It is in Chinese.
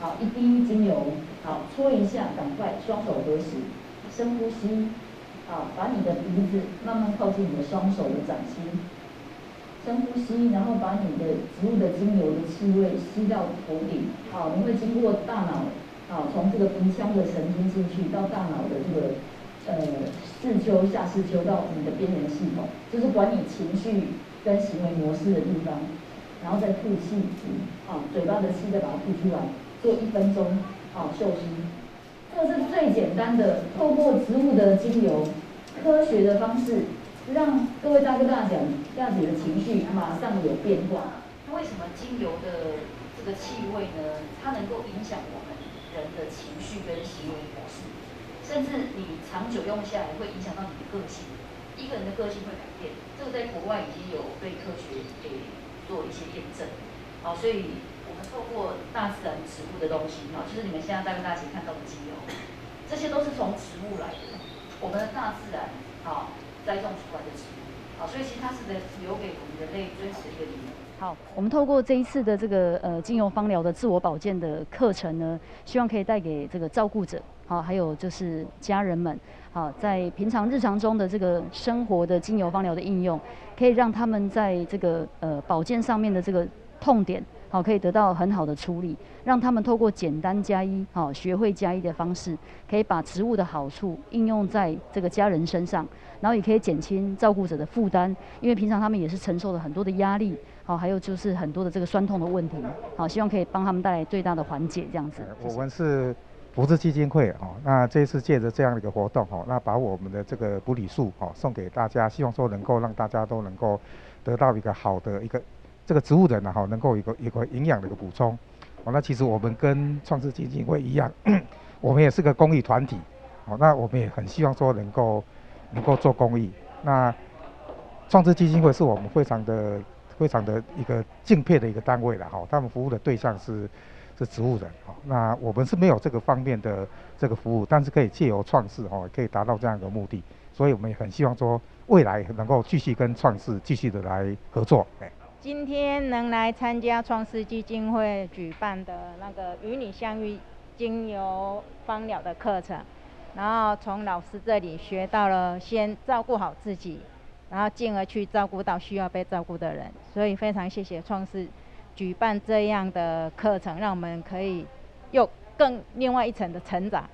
好，一滴精油，好，搓一下，赶快双手合十，深呼吸，好，把你的鼻子慢慢靠近你的双手的掌心，深呼吸，然后把你的植物的精油的气味吸到头顶，好，你会经过大脑，好，从这个鼻腔的神经进去到大脑的这个视丘、下视丘到你的边缘系统，就是管你情绪跟行为模式的地方，然后再吐气，好，嘴巴的气再把它吐出来，做1分钟，好，休息。这是最简单的，透过植物的精油，科学的方式，让各位大哥大姐的情绪马上有变化。那为什么精油的这个气味呢？它能够影响我们人的情绪跟行为模式，甚至你长久用下来会影响到你的个性。一个人的个性会改变，这个在国外已经有被科学给做一些验证。好，所以我们透过大自然植物的东西，哈，就是你们现在大哥大姐看到的精油，这些都是从植物来的。我们的大自然，好，栽种出来的植物，好，所以其实它是留给我们人类最好的一个礼物。好，我们透过这一次的这个精油芳疗的自我保健的课程呢，希望可以带给这个照顾者，好，还有就是家人们，好，在平常日常中的这个生活的精油芳疗的应用，可以让他们在这个保健上面的这个痛点，好，可以得到很好的处理，让他们透过简单加一，好，学会加一的方式，可以把植物的好处应用在这个家人身上，然后也可以减轻照顾者的负担，因为平常他们也是承受了很多的压力。好，还有就是很多的这个酸痛的问题，好，希望可以帮他们带来最大的缓解，这样子。我们是福智基金会哦，那这一次借着这样的一个活动哦，那把我们的这个补理素哦送给大家，希望说能够让大家都能够得到一个好的一个这个植物人哈，能够一个营养的一个补充。哦，那其实我们跟创世基金会一样，我们也是个公益团体，哦，那我们也很希望说能够做公益。那创世基金会是我们非常的一个敬佩的一个单位了哈，他们服务的对象是植物人哈，那我们是没有这个方面的这个服务，但是可以借由创世哈，可以达到这样一个目的，所以我们也很希望说未来能够继续跟创世继续的来合作。今天能来参加创世基金会举办的那个与你相遇精油芳疗的课程，然后从老师这里学到了先照顾好自己，然后进而去照顾到需要被照顾的人，所以非常谢谢创世举办这样的课程，让我们可以有更另外一层的成长。